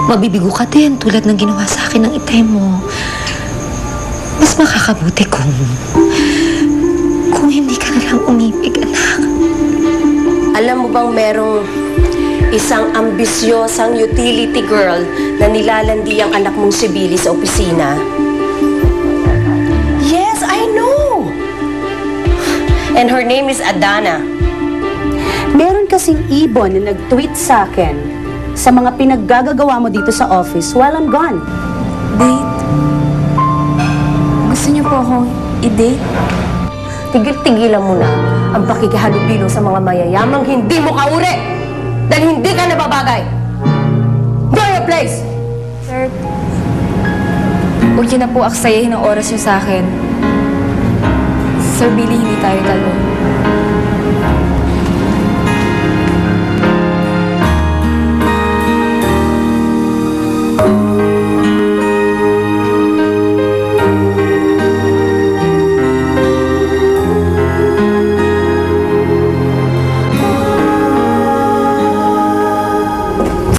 Mabibigo ka din tulad ng ginawa sa akin ng itay mo. Mas makakabuti kung hindi ka na lang umibig, anak. Alam mo bang merong isang ambisyosang utility girl na nilalandi ang anak mong si Billy sa opisina? Yes, I know! And her name is Adana. Meron kasing ibon na nag-tweet sa akin sa mga pinaggagawa mo dito sa office while I'm gone. Date? Gusto niyo po akong i-date? Tigil-tigilan mo na ang pakikihalubilo sa mga mayayamang hindi mo kauri dahil hindi ka nababagay. Go your place! Sir, huwag niyo na po aksayahin ang oras niyo sa akin. Sir Billy, hindi tayo talo.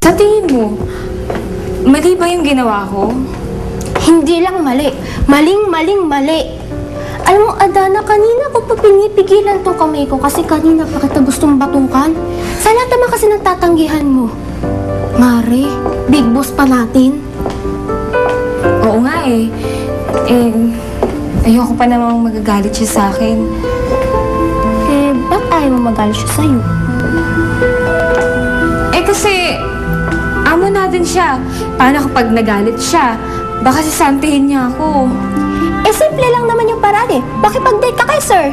Sa tingin mo, mali ba yung ginawa ko? Hindi lang mali. Maling mali. Alam mo, Adana, kanina ko pa pinipigilan tong kamay ko kasi kanina pa kita gustong batukan. Sa lahat naman kasi ng tatanggihan mo. Mare, big boss pa natin. Oo nga eh. Ayoko pa namang magagalit siya sa akin. Ba't ayaw mo magalit siya sa'yo? Kasi, amo natin siya. Paano kapag nagalit siya? Baka sisantihin niya ako. Simple lang naman yung paraan eh. Makipag-date ka kay sir.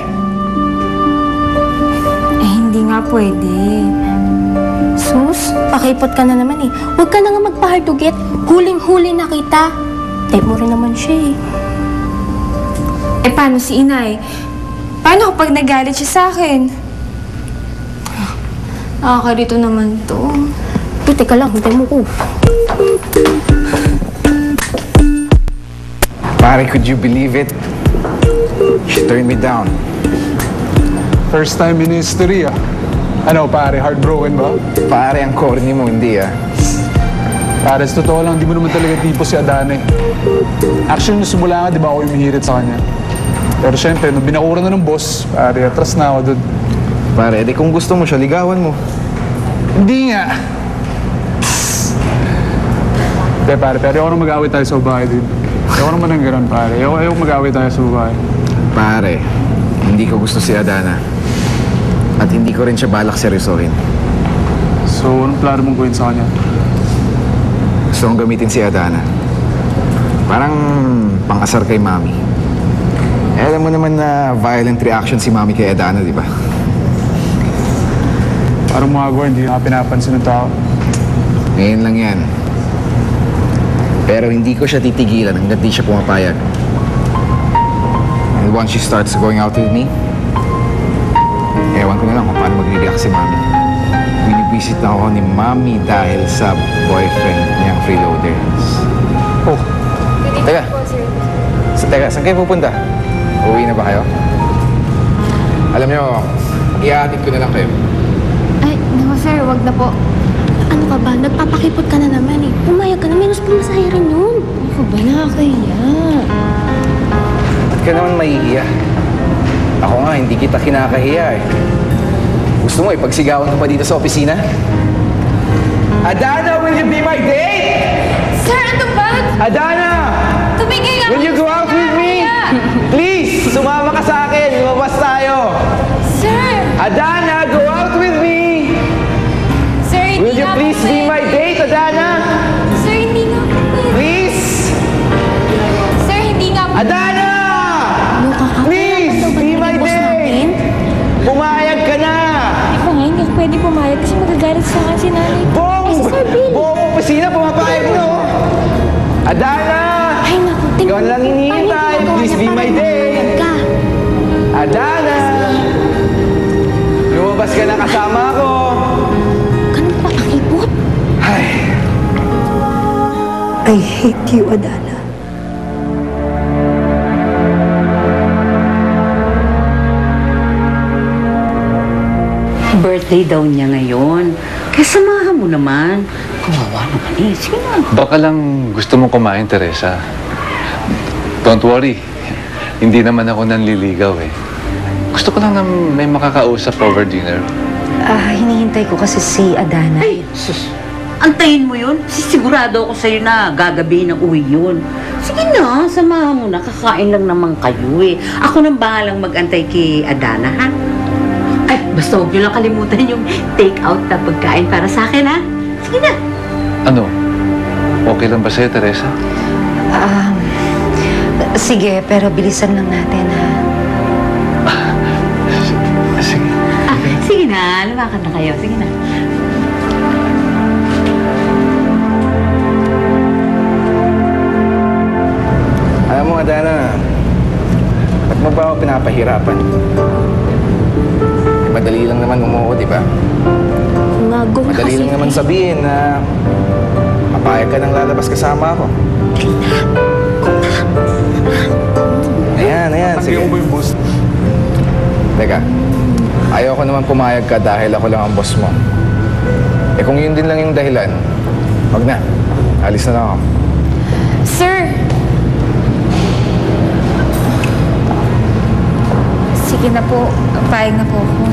Hindi nga pwede. Sus, pakipot ka na naman eh. Huwag ka na nga magpa-hard to get. Huling-huli na kita. Type mo rin naman siya eh. Paano si inay? Paano kapag nagalit siya sa akin? Nakakarito naman to. Teka lang, hintay mo ko. Pare, could you believe it? She turned me down. First time in history, ah. Ano, pare, heartbroken ba? Pare, ang corny mo, hindi ah. Pare, sa totoo lang, di mo naman talaga tipo si Adana eh. Actually, nung simula nga, di ba ako yung mihirit sa kanya? Pero syempre, nung binakuran na ng boss, pare, atras na ako dun. Pare, edi kung gusto mo siya, ligawan mo. Hindi nga. Hindi, pare, pero ayoko nang mag-away tayo sa bahay din. Ayoko naman ng gano'n, pare. Ayoko mag-away tayo sa bahay. Pare, hindi ko gusto si Adana. At hindi ko rin siya balak seryosohin. So, anong plano mong gawin sa kanya? Gusto kong gamitin si Adana. Parang pang-asar kay Mami. Alam mo naman na violent reaction si Mami kay Adana, di ba? Parang mga gawin, hindi nga pinapansin ng tao. Ngayon lang yan. Pero hindi ko siya titigilan hanggang di siya pumapayag. And once she starts going out with me, ewan ko na lang kung paano mag-react si Mami. Binibisit na ako ni Mami dahil sa boyfriend niyang freeloaders. Oh, teka, saan kayo pupunta? Uwi na ba kayo? Alam niyo, ihahatid ko na lang kayo. Ay, naku sir, wag na po. Ano ka ba? Nagpapakipot ka na naman eh. Pumayag ka na, menos pumasaya rin yun. Ako ba nakakaya? Ba't ka naman mahihiya? Ako nga, hindi kita kinakahiya eh. Gusto mo ipagsigawan ka pa dito sa opisina? Adana, will you be my date? Sir, ano ba? Adana! Tumigil lang! Will you go out with me? Please, sumama ka sa akin. Lumabas tayo. Sir! Adana, go out with me! Sir, hindi Will you nga please po be my pwede. date, Adana? Sir, hindi nga po pwede. Please! Sir, hindi nga po. Adana! Please, be my date! Pumayag ka na! Ako nga, hindi ako pwede pumayag kasi magagalit sa akin si nanay. Buong opisina, pumapayag mo! Adana! Ay, naku. Ikaw lang hinihintay. Please be my date. Ka. Adana! Lumabas ka na kasama ko! Ganun pa pakipot? Ay, I hate you, Adana. Birthday daw niya ngayon. Kaya samahan mo naman. Kawawa naman eh. Sige na. Baka lang gusto mong kumain, Teresa. Don't worry. Hindi naman ako nanliligaw eh. Gusto ko lang na may makakausap over dinner. Hinihintay ko kasi si Adana. Ay, sus. Antayin mo yun. Sigurado ako sa'yo na gagabi ng uwi yun. Sige na, samahan mo na. Kakain lang naman kayo eh. Ako nang bahalang mag-antay kay Adana, ha? Ay, basta huwag niyo lang kalimutan yung take-out na pagkain para sa akin, ha? Sige na. Ano? Okay lang ba sa'yo, Teresa? Sige, pero bilisan lang natin, ha? Sige. Sige na, lumakan na kayo. Sige na. Alam mo, Adana, ba't mo ba ako pinapahirapan? Madali lang naman umuo, di ba? Ngago na Madali kasi. lang naman sabihin na mapayag ka nang lalabas kasama ako. Ayan, sige. Tanggihan mo yung boss. Teka, ayaw ko naman pumayag ka dahil ako lang ang boss mo. Eh kung yun din lang yung dahilan, wag na. Alis na lang ako. Sir! Sige na po. Payag na po ako.